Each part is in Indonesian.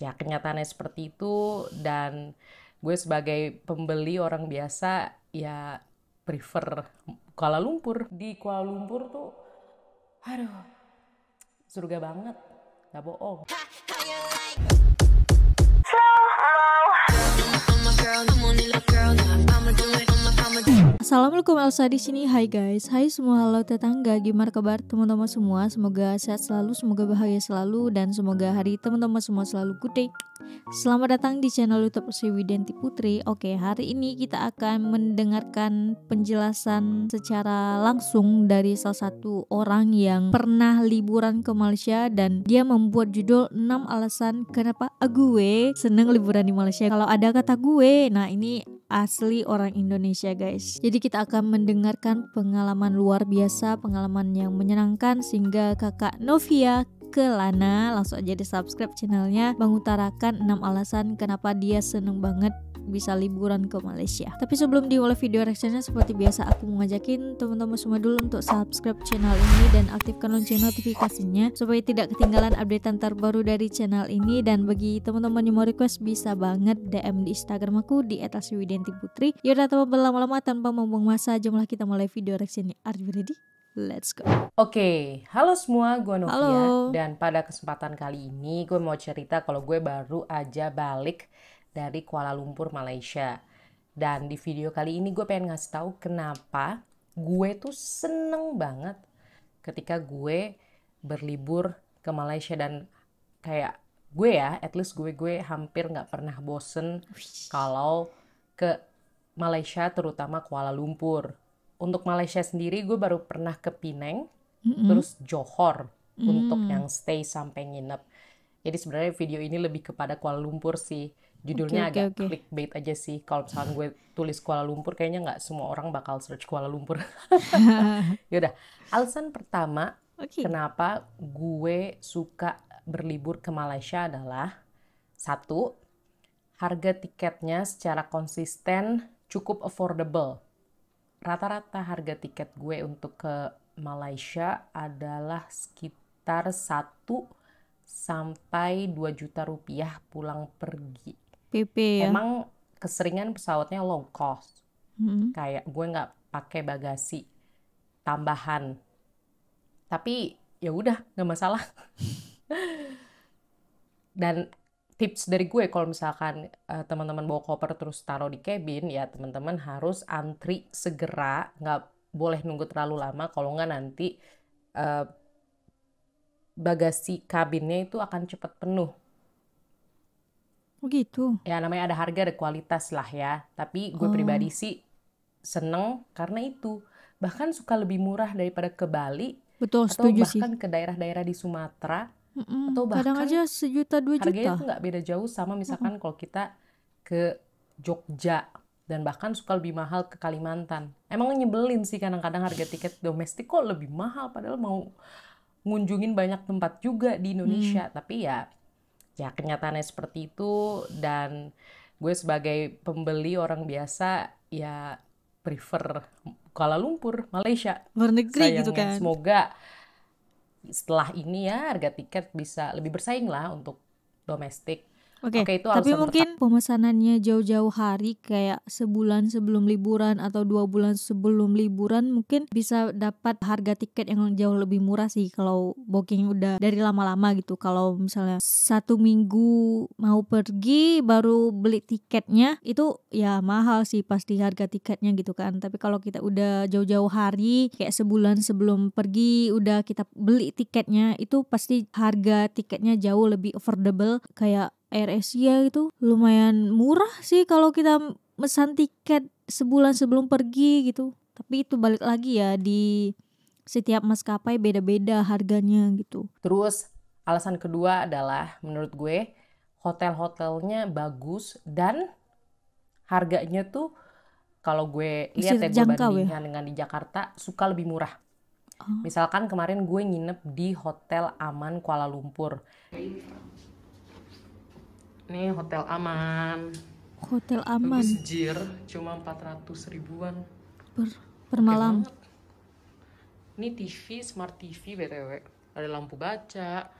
Ya kenyataannya seperti itu, dan gue sebagai pembeli orang biasa ya prefer Kuala Lumpur. Di Kuala Lumpur tuh aduh surga banget, gak bohong. Assalamualaikum, Elsa di sini. Hai guys, hai semua, halo tetangga, gimana kabar teman-teman semua? Semoga sehat selalu, semoga bahagia selalu, dan semoga hari teman-teman semua selalu good day. Selamat datang di channel YouTube Widianti Putri. Oke, hari ini kita akan mendengarkan penjelasan secara langsung dari salah satu orang yang pernah liburan ke Malaysia, dan dia membuat judul 6 alasan kenapa gue seneng liburan di Malaysia. Kalau ada kata gue, nah ini asli orang Indonesia guys. Jadi kita akan mendengarkan pengalaman luar biasa, pengalaman yang menyenangkan, sehingga kakak Novia Kelana langsung aja di subscribe channelnya, mengutarakan 6 alasan kenapa dia seneng banget bisa liburan ke Malaysia. Tapi sebelum dimulai video reaksinya, seperti biasa aku mau ngajakin teman-teman semua dulu untuk subscribe channel ini dan aktifkan lonceng notifikasinya supaya tidak ketinggalan updatean terbaru dari channel ini. Dan bagi teman-teman yang mau request, bisa banget DM di Instagram aku di @widiantiputri. Yaudah, tanpa berlama-lama, tanpa membuang masa, jomlah kita mulai video reaksinya. Are you ready? Let's go. Oke, halo semua, gue Novia. Halo. Dan pada kesempatan kali ini gue mau cerita kalau gue baru aja balik dari Kuala Lumpur, Malaysia. Dan di video kali ini gue pengen ngasih tahu kenapa gue tuh seneng banget ketika gue berlibur ke Malaysia. Dan kayak gue ya, at least gue hampir gak pernah bosen kalau ke Malaysia, terutama Kuala Lumpur. Untuk Malaysia sendiri gue baru pernah ke Penang, terus Johor untuk yang stay sampai nginep. Jadi sebenarnya video ini lebih kepada Kuala Lumpur sih. Judulnya agak clickbait aja sih. Kalau misalkan gue tulis Kuala Lumpur, kayaknya nggak semua orang bakal search Kuala Lumpur. Yaudah, alasan pertama kenapa gue suka berlibur ke Malaysia adalah, satu, harga tiketnya secara konsisten cukup affordable. Rata-rata harga tiket gue untuk ke Malaysia adalah sekitar 1 sampai 2 juta rupiah pulang pergi. PP ya? Emang keseringan pesawatnya low cost. Kayak gue nggak pakai bagasi tambahan. Tapi ya udah, nggak masalah. Dan tips dari gue, kalau misalkan teman-teman bawa koper terus taruh di cabin, ya teman-teman harus antri segera, nggak boleh nunggu terlalu lama. Kalau nggak nanti bagasi kabinnya itu akan cepat penuh. Oh gitu. Ya namanya ada harga ada kualitas lah ya. Tapi gue pribadi sih seneng karena itu. Bahkan suka lebih murah daripada ke Bali. Betul, atau setuju bahkan sih. ke daerah-daerah di Sumatera. Atau bahkan kadang aja 1 juta 2 harganya juta. tuh nggak beda jauh sama misalkan kalau kita ke Jogja, dan bahkan suka lebih mahal ke Kalimantan. Emang nyebelin sih kadang-kadang harga tiket domestik kok lebih mahal, padahal mau ngunjungin banyak tempat juga di Indonesia. Tapi ya kenyataannya seperti itu, dan gue sebagai pembeli orang biasa ya prefer Kuala Lumpur, Malaysia. Luar negeri gitu Sayangnya, kan. semoga setelah ini ya harga tiket bisa lebih bersaing lah untuk domestik. Oke, itu tapi alasan mungkin pemesanannya jauh-jauh hari, kayak sebulan sebelum liburan atau 2 bulan sebelum liburan, mungkin bisa dapat harga tiket yang jauh lebih murah sih kalau booking udah dari lama-lama gitu. Kalau misalnya 1 minggu mau pergi baru beli tiketnya, itu ya mahal sih pasti harga tiketnya gitu kan. Tapi kalau kita udah jauh-jauh hari, kayak sebulan sebelum pergi udah kita beli tiketnya, itu pasti harga tiketnya jauh lebih affordable. Kayak AirAsia itu lumayan murah sih kalau kita mesan tiket sebulan sebelum pergi gitu. Tapi itu balik lagi ya, di setiap maskapai beda-beda harganya gitu. Terus alasan kedua adalah menurut gue hotel-hotelnya bagus dan harganya tuh kalau gue lihat ya, gue bandingkan dengan di Jakarta, suka lebih murah. Misalkan kemarin gue nginep di Hotel Aman Kuala Lumpur. Ini Hotel Aman. Hotel Aman. Bagus jir, cuma 400 ribuan per malam. Ini TV, smart TV BTW. Ada lampu baca,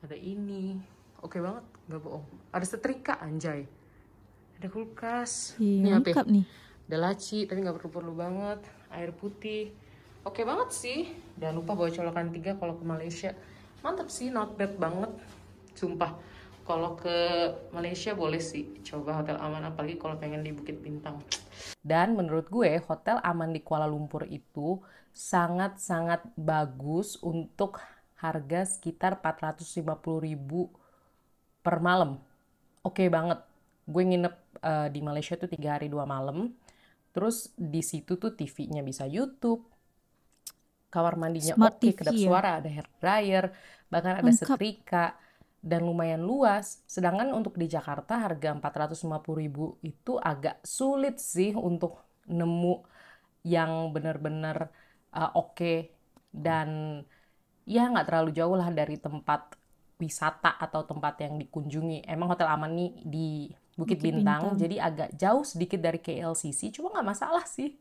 ada ini. oke banget, nggak bohong. Ada setrika anjay, ada kulkas, Iya, ini apa ya? lengkap nih. Ada laci tapi nggak perlu banget, air putih, oke banget sih. Jangan lupa bawa colokan 3 kalau ke Malaysia. Mantap sih, not bad banget, sumpah. Kalau ke Malaysia boleh sih coba hotel aman, apalagi kalau pengen di Bukit Bintang. Dan menurut gue hotel aman di Kuala Lumpur itu sangat-sangat bagus untuk harga sekitar 450.000 per malam. Oke banget. Gue nginep di Malaysia tuh 3 hari 2 malam. Terus di situ tuh TV-nya bisa YouTube, kamar mandinya Smart oke, TV kedap ya. suara, ada hair dryer, bahkan ada Lengkap. setrika, dan lumayan luas. Sedangkan untuk di Jakarta harga 450.000 itu agak sulit sih untuk nemu yang bener-bener oke, dan ya nggak terlalu jauh lah dari tempat wisata atau tempat yang dikunjungi. Emang hotel aman nih di Bukit Bintang, jadi agak jauh sedikit dari KLCC, cuma nggak masalah sih.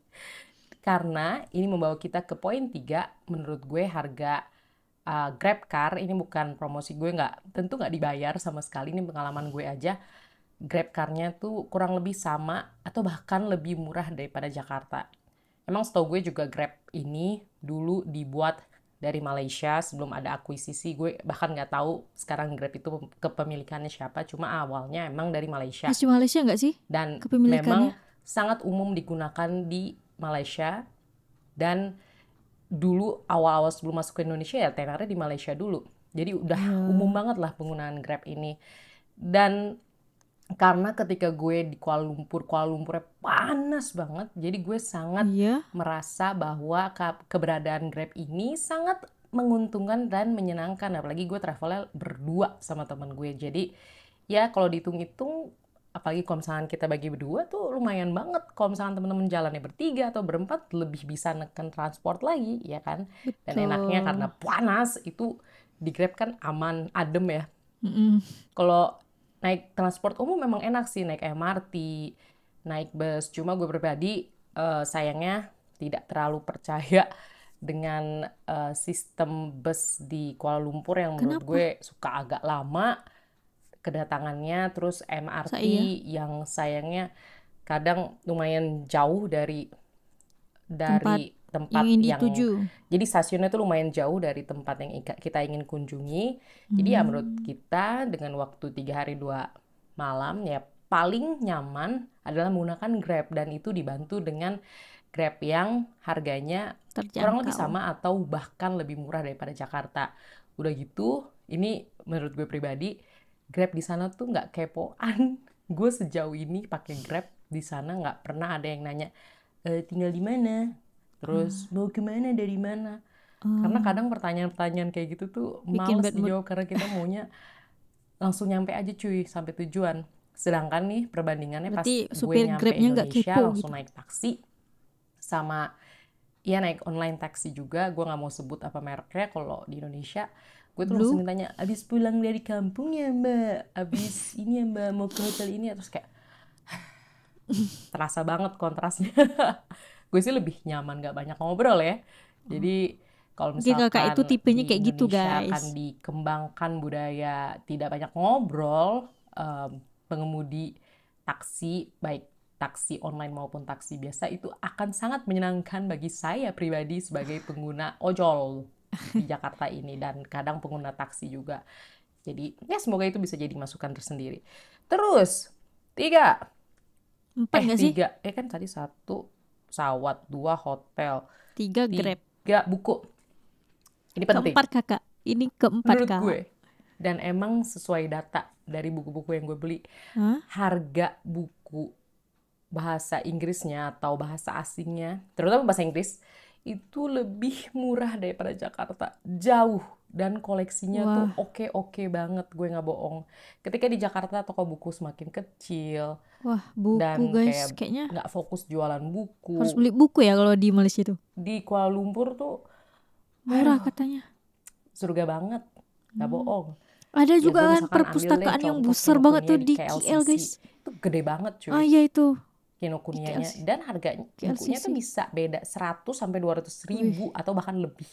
Karena ini membawa kita ke poin 3, menurut gue harga GrabCar, ini bukan promosi gue, tentu nggak dibayar sama sekali, ini pengalaman gue aja. GrabCar-nya tuh kurang lebih sama atau bahkan lebih murah daripada Jakarta. Emang setahu gue juga Grab ini dulu dibuat dari Malaysia sebelum ada akuisisi. Gue bahkan nggak tahu sekarang Grab itu kepemilikannya siapa, cuma awalnya emang dari Malaysia. Masih Malaysia nggak sih Dan kepemilikannya? memang sangat umum digunakan di Malaysia. Dan dulu awal-awal sebelum masuk ke Indonesia ya tenarnya di Malaysia dulu. Jadi udah umum banget lah penggunaan Grab ini. Dan karena ketika gue di Kuala Lumpurnya panas banget, jadi gue sangat merasa bahwa keberadaan Grab ini sangat menguntungkan dan menyenangkan, apalagi gue travelnya berdua sama teman gue. Jadi ya kalau dihitung-hitung, apalagi kalau misalnya kita bagi berdua tuh lumayan banget. Kalau misalnya teman-teman jalannya bertiga atau berempat, lebih bisa neken transport lagi, ya kan? Dan enaknya karena panas itu di Grab kan aman, adem ya. Kalau naik transport umum memang enak sih, naik MRT, naik bus. Cuma gue pribadi sayangnya tidak terlalu percaya dengan sistem bus di Kuala Lumpur yang menurut gue suka agak lama kedatangannya. Terus MRT yang sayangnya kadang lumayan jauh dari tempat yang jadi stasiunnya tuh lumayan jauh dari tempat yang kita ingin kunjungi. Jadi ya menurut kita dengan waktu 3 hari 2 malam ya paling nyaman adalah menggunakan Grab, dan itu dibantu dengan Grab yang harganya kurang lebih sama atau bahkan lebih murah daripada Jakarta. Udah gitu, ini menurut gue pribadi, Grab di sana tuh nggak kepoan. Gue sejauh ini pakai Grab di sana nggak pernah ada yang nanya tinggal di mana, terus mau kemana, dari mana. Karena kadang pertanyaan-pertanyaan kayak gitu tuh males dijawab karena kita maunya langsung nyampe aja cuy sampai tujuan. Sedangkan nih perbandingannya pas gue nyampe Indonesia langsung naik taksi sama ya naik online taksi juga. Gue nggak mau sebut apa mereknya. Kalau di Indonesia gue tuh langsung ditanya, abis pulang dari kampung ya mbak, abis ini ya mbak mau ke hotel ini, terus kayak terasa banget kontrasnya. Gue sih lebih nyaman gak banyak ngobrol ya. Jadi kalau misalkan itu tipenya di kayak Indonesia gitu, guys, akan dikembangkan budaya tidak banyak ngobrol, pengemudi taksi, baik taksi online maupun taksi biasa, itu akan sangat menyenangkan bagi saya pribadi sebagai pengguna ojol di Jakarta ini, dan kadang pengguna taksi juga. Jadi ya semoga itu bisa jadi masukan tersendiri. Terus 3 kan tadi 1 pesawat, 2 hotel, 3 Grab, 3 buku. Ini penting. Keempat kakak, ini keempat menurut kak. gue. Dan emang sesuai data dari buku-buku yang gue beli, harga buku bahasa Inggrisnya atau bahasa asingnya, terutama bahasa Inggris, itu lebih murah daripada Jakarta. Jauh. Dan koleksinya tuh oke banget, gue gak bohong. Ketika di Jakarta toko buku semakin kecil. Buku dan guys, kayaknya gak fokus jualan buku. Harus beli buku ya kalau di Malaysia tuh. Di Kuala Lumpur tuh murah katanya. Surga banget, gak bohong. Ada juga kan perpustakaan yang besar banget tuh di KL guys. Itu gede banget cuy. Iya itu. Kinokunianya. Dan harganya bukunya tuh bisa beda 100 sampai 200 ribu atau bahkan lebih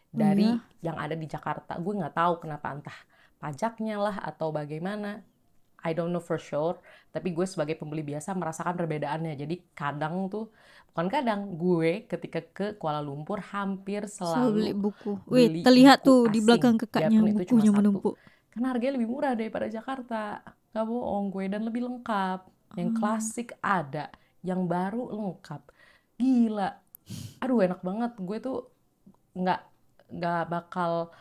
dari yang ada di Jakarta. Gue nggak tahu kenapa, entah pajaknya lah atau bagaimana. I don't know for sure, tapi gue sebagai pembeli biasa merasakan perbedaannya. Jadi bukan kadang, gue ketika ke Kuala Lumpur hampir Selalu beli selalu buku. Wih, beli terlihat buku tuh di belakang asing, kakaknya biarpun itu cuma bukunya satu. menumpuk. Karena harganya lebih murah daripada Jakarta. Gak bohong gue, dan lebih lengkap. Yang klasik ada, yang baru lengkap. Gila. Aduh, enak banget. Gue tuh nggak nggak bakal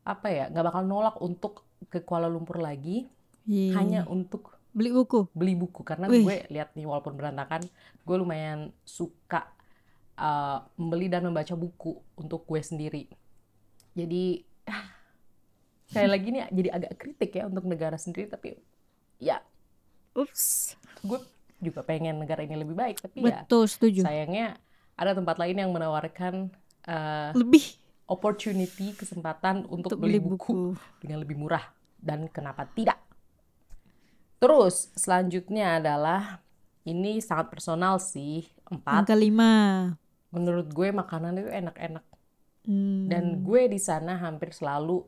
nggak bakal nolak untuk ke Kuala Lumpur lagi hanya untuk Beli buku. beli buku, karena Wih. gue lihat nih, walaupun berantakan, gue lumayan suka membeli dan membaca buku untuk gue sendiri. Jadi sekali lagi nih jadi agak kritik ya untuk negara sendiri, tapi ya Ups. gue juga pengen negara ini lebih baik, tapi Betul, setuju. sayangnya ada tempat lain yang menawarkan Lebih opportunity, kesempatan untuk beli beli buku dengan lebih murah, dan kenapa tidak. Terus selanjutnya adalah, ini sangat personal sih, 4. Angka 5. Menurut gue makanan itu enak-enak. Dan gue di sana hampir selalu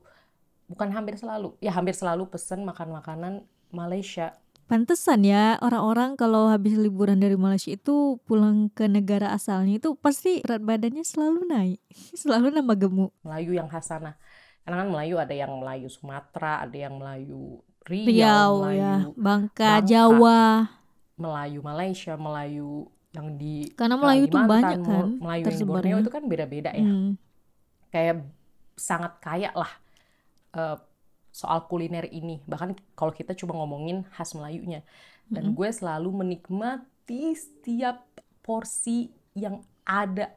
pesen makan makanan Malaysia. Pantesan ya orang-orang kalau habis liburan dari Malaysia itu pulang ke negara asalnya itu pasti berat badannya selalu naik. Selalu nambah gemuk. Melayu yang khas sana. Karena kan Melayu ada yang Melayu Sumatera, ada yang Melayu Riau, Riau Melayu ya, Bangka, Jawa. Melayu Malaysia, Melayu yang di Karena Melayu itu Kalimantan, banyak kan Melayu yang di Borneo tersebarnya. itu kan beda-beda ya. Kayak sangat kaya lah soal kuliner ini. Bahkan kalau kita cuma ngomongin khas Melayunya. Dan gue selalu menikmati setiap porsi yang ada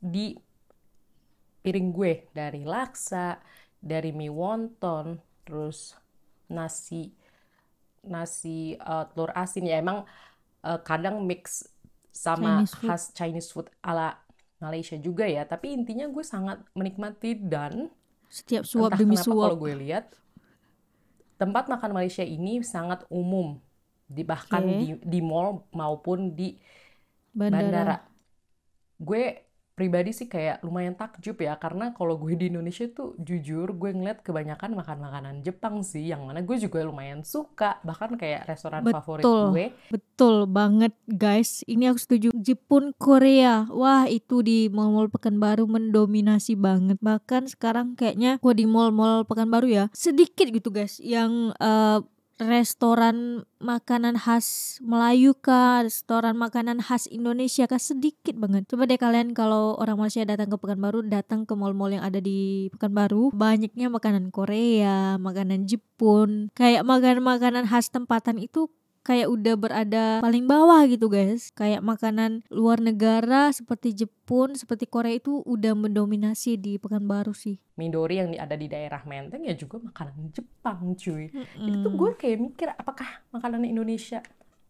di piring gue. Dari laksa, dari mie wonton, terus nasi telur asin. Ya emang kadang mix sama khas Chinese food ala Malaysia juga ya. Tapi intinya gue sangat menikmati, dan setiap suap demi suap. Kalau gue lihat tempat makan Malaysia ini sangat umum, bahkan di mall maupun di bandara. Gue pribadi sih kayak lumayan takjub ya, karena kalau gue di Indonesia tuh jujur gue ngeliat kebanyakan makan makanan Jepang sih, yang mana gue juga lumayan suka, bahkan kayak restoran favorit gue. Betul banget guys, ini aku setuju. Jepun, Korea, wah itu di mall-mall Pekanbaru mendominasi banget. Bahkan sekarang kayaknya di mall-mall Pekanbaru ya sedikit gitu guys yang restoran makanan khas Melayu kah, restoran makanan khas Indonesia kah, sedikit banget. Coba deh kalian kalau orang Malaysia datang ke Pekanbaru, datang ke mall-mall yang ada di Pekanbaru, banyaknya makanan Korea, makanan Jepun, kayak makanan-makanan khas tempatan itu kayak udah berada paling bawah gitu guys. Kayak makanan luar negara seperti Jepun, seperti Korea itu udah mendominasi di Pekanbaru sih. Midori yang ada di daerah Menteng ya juga makanan Jepang cuy. Jadi tuh gue kayak mikir, apakah makanan Indonesia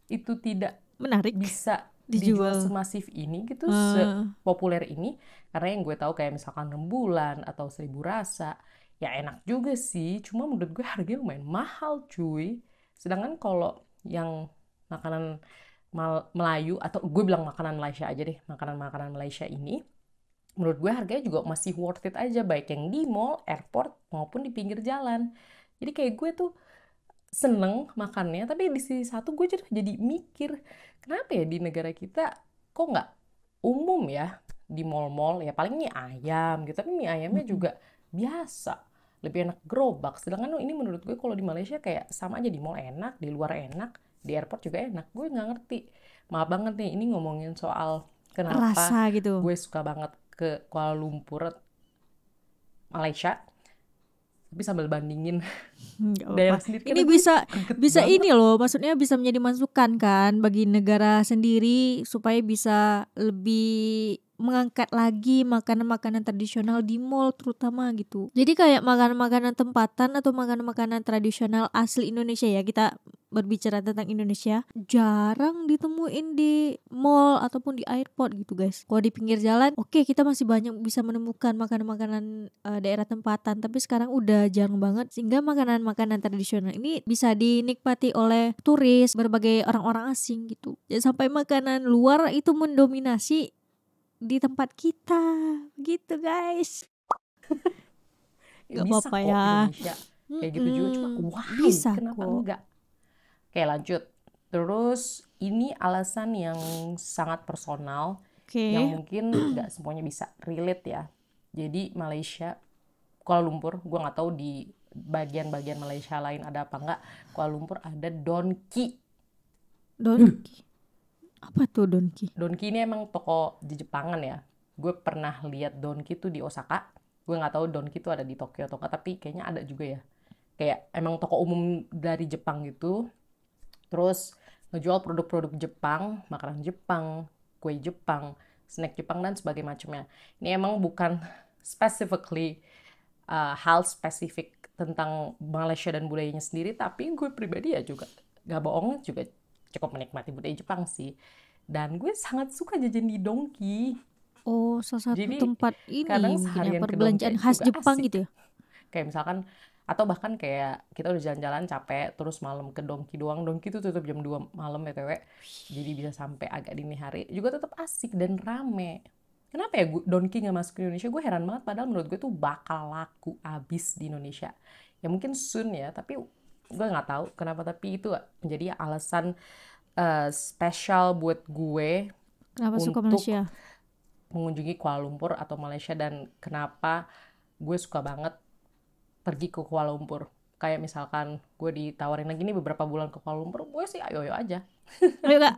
itu tidak menarik bisa dijual semasif ini gitu, sepopuler ini. Karena yang gue tahu kayak misalkan rembulan atau seribu rasa, ya enak juga sih, cuma menurut gue harganya lumayan mahal cuy. Sedangkan kalau yang makanan Melayu, atau gue bilang makanan Malaysia aja deh, makanan-makanan Malaysia ini menurut gue harganya juga masih worth it aja, baik yang di mall, airport, maupun di pinggir jalan. Jadi kayak gue tuh seneng makannya, tapi di sisi satu gue jadi mikir, kenapa ya di negara kita kok nggak umum ya di mall-mall, ya paling mie ayam gitu, tapi mie ayamnya juga biasa, lebih enak gerobak. Sedangkan ini menurut gue kalau di Malaysia kayak sama aja, di mall enak, di luar enak, di airport juga enak. Gue nggak ngerti. Maaf banget nih, ini ngomongin soal kenapa rasa gitu. Gue suka banget ke Kuala Lumpur, Malaysia, tapi sambil bandingin daerah sendiri. Ini bisa ini loh, maksudnya bisa menjadi masukan kan bagi negara sendiri supaya bisa lebih mengangkat lagi makanan-makanan tradisional di mall terutama gitu. Jadi kayak makanan-makanan tempatan atau makanan-makanan tradisional asli Indonesia ya, kita berbicara tentang Indonesia, jarang ditemuin di mall ataupun di airport gitu guys. Kalau di pinggir jalan, oke, kita masih banyak bisa menemukan makanan-makanan daerah tempatan, tapi sekarang udah jarang banget, sehingga makanan-makanan tradisional ini bisa dinikmati oleh turis, berbagai orang-orang asing gitu. Jadi sampai makanan luar itu mendominasi di tempat kita gitu guys. Gak Bisa apa-apa kok ya. Indonesia kayak gitu juga, cuma why? Bisa Kenapa kok. enggak? Oke, lanjut. Terus ini alasan yang sangat personal, yang Oke. mungkin nggak semuanya bisa relate ya. Jadi Malaysia, Kuala Lumpur, gue nggak tahu di bagian-bagian Malaysia lain ada apa nggak. Kuala Lumpur ada Donki. Donki. Apa tuh Donki? Donki ini emang toko di Jepangan ya. Gue pernah lihat Donki tuh di Osaka. Gue nggak tahu Donki tuh ada di Tokyo atau nggak, tapi kayaknya ada juga ya. Kayak emang toko umum dari Jepang gitu. Terus ngejual produk-produk Jepang, makanan Jepang, kue Jepang, snack Jepang, dan sebagainya macamnya. Ini emang bukan specifically hal spesifik tentang Malaysia dan budayanya sendiri, tapi gue pribadi ya juga gak bohong juga cukup menikmati budaya Jepang sih. Dan gue sangat suka jajan di Donki. Oh, salah satu Jadi tempat kadang ini mungkin ya, seharian ke Donki perbelanjaan aja khas juga Jepang asik. gitu ya. Kayak misalkan, atau bahkan kayak kita udah jalan-jalan capek, terus malam ke Donki doang. Donki tuh tutup jam 2 malam BTW. Jadi bisa sampai agak dini hari. Juga tetap asik dan rame. Kenapa ya Donki gak masuk ke Indonesia? Gue heran banget, padahal menurut gue tuh bakal laku abis di Indonesia. Ya mungkin soon ya, tapi gue gak tahu kenapa. Tapi itu menjadi alasan spesial buat gue Kenapa suka untuk Malaysia? mengunjungi Kuala Lumpur atau Malaysia, dan kenapa gue suka banget pergi ke Kuala Lumpur. Kayak misalkan gue ditawarin lagi nih beberapa bulan ke Kuala Lumpur, gue sih ayo-ayo aja. Ayo Kak,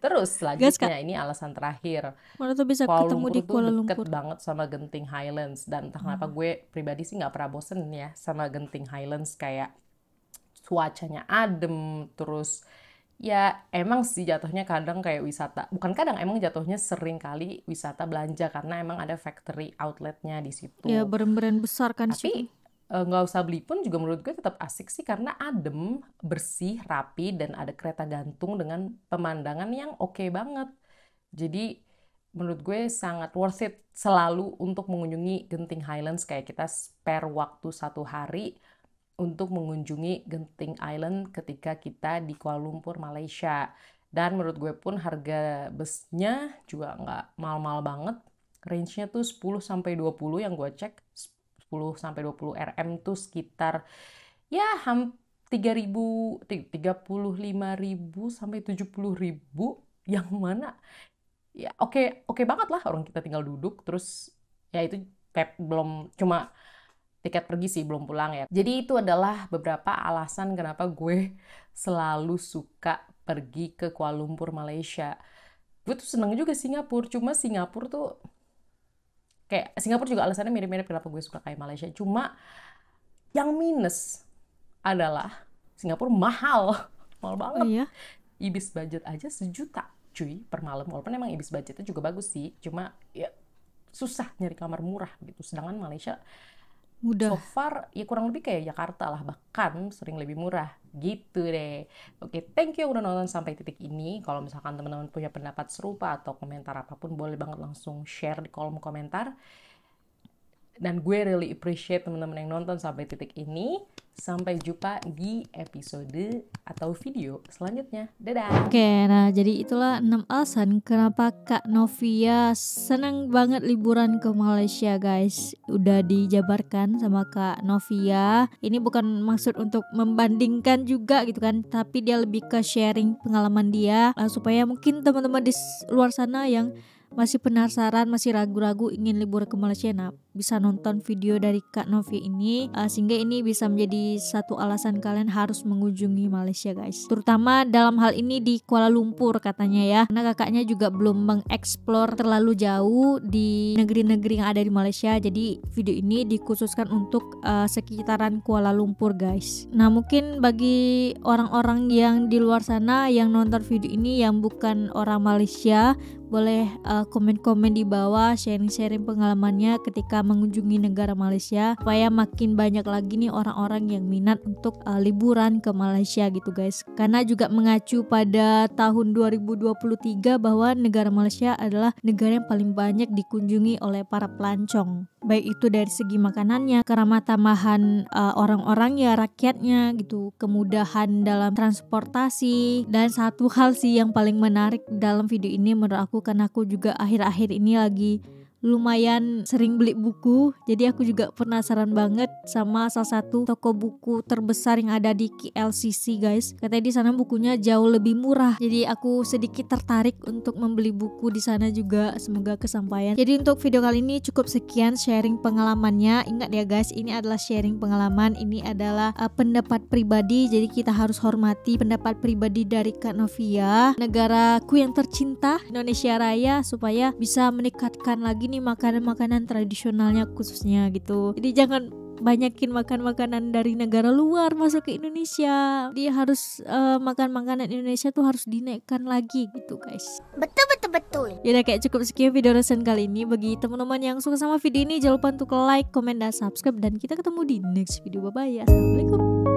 Terus gas Kak. selanjutnya ini alasan terakhir. Mana tuh bisa Kuala ketemu Lumpur di tuh Kuala deket Lumpur. banget sama Genting Highlands. Dan entah kenapa gue pribadi sih gak pernah bosen ya sama Genting Highlands. Kayak cuacanya adem, terus ya emang sih jatuhnya kadang kayak wisata, bukan kadang, emang jatuhnya sering kali wisata belanja karena emang ada factory outletnya di situ. Ya brand-brand besar kan di situ. Tapi nggak usah beli pun juga menurut gue tetap asik sih, karena adem, bersih, rapi, dan ada kereta gantung dengan pemandangan yang oke banget. Jadi menurut gue sangat worth it selalu untuk mengunjungi Genting Highlands. Kayak kita spare waktu 1 hari untuk mengunjungi Genting Island ketika kita di Kuala Lumpur, Malaysia. Dan menurut gue pun harga busnya juga nggak mahal-mahal banget. Range-nya tuh 10-20 yang gue cek. 10-20 Rm tuh sekitar ya 35.000 sampai 70.000, yang mana ya oke banget lah, orang kita tinggal duduk. Terus ya itu belum cuma tiket pergi sih, belum pulang ya. Jadi itu adalah beberapa alasan kenapa gue selalu suka pergi ke Kuala Lumpur, Malaysia. Gue tuh seneng juga Singapura, cuma Singapura tuh kayak Singapura juga alasannya mirip-mirip kenapa gue suka kayak Malaysia. Cuma yang minus adalah Singapura mahal banget. Oh iya? Ibis budget aja 1 juta cuy per malam. Walaupun emang Ibis budgetnya juga bagus sih, cuma ya susah nyari kamar murah gitu. Sedangkan Malaysia Mudah. so far ya kurang lebih kayak Jakarta lah, bahkan sering lebih murah gitu deh. Oke, thank you udah nonton sampai titik ini. Kalau misalkan teman-teman punya pendapat serupa atau komentar apapun, boleh banget langsung share di kolom komentar. Dan gue really appreciate teman-teman yang nonton sampai titik ini. Sampai jumpa di episode atau video selanjutnya. Dadah! Oke, nah jadi itulah 6 alasan kenapa Kak Novia senang banget liburan ke Malaysia guys. Udah dijabarkan sama Kak Novia. Ini bukan maksud untuk membandingkan juga gitu kan, tapi dia lebih ke sharing pengalaman dia supaya mungkin teman-teman di luar sana yang masih penasaran, masih ragu-ragu ingin libur ke Malaysia, nah bisa nonton video dari Kak Novi ini sehingga ini bisa menjadi satu alasan kalian harus mengunjungi Malaysia guys, terutama dalam hal ini di Kuala Lumpur katanya ya, karena kakaknya juga belum mengeksplor terlalu jauh di negeri-negeri yang ada di Malaysia. Jadi video ini dikhususkan untuk sekitaran Kuala Lumpur guys. Nah mungkin bagi orang-orang yang di luar sana yang nonton video ini yang bukan orang Malaysia, boleh komen-komen di bawah, sharing-sharing pengalamannya ketika mengunjungi negara Malaysia, supaya makin banyak lagi nih orang-orang yang minat untuk liburan ke Malaysia gitu guys. Karena juga mengacu pada tahun 2023 bahwa negara Malaysia adalah negara yang paling banyak dikunjungi oleh para pelancong, baik itu dari segi makanannya, keramah tamahan orang-orang ya, rakyatnya gitu, kemudahan dalam transportasi. Dan satu hal sih yang paling menarik dalam video ini menurut aku, karena aku juga akhir-akhir ini lagi lumayan sering beli buku. Jadi aku juga penasaran banget sama salah satu toko buku terbesar yang ada di KLCC guys. Katanya di sana bukunya jauh lebih murah. Jadi aku sedikit tertarik untuk membeli buku di sana juga. Semoga kesampaian. Jadi untuk video kali ini cukup sekian sharing pengalamannya. Ingat ya guys, ini adalah sharing pengalaman. Ini adalah pendapat pribadi. Jadi kita harus hormati pendapat pribadi dari Kak Novia, negaraku yang tercinta, Indonesia Raya, supaya bisa meningkatkan lagi nih makanan-makanan tradisionalnya khususnya gitu. Jadi jangan banyakin makan makanan dari negara luar masuk ke Indonesia. Dia harus makan makanan Indonesia tuh harus dinaikkan lagi gitu guys. Betul. Yaudah, kayak cukup sekian video reaction kali ini. Bagi teman-teman yang suka sama video ini, jangan lupa untuk like, comment, dan subscribe. Dan kita ketemu di next video. Bye bye. Assalamualaikum.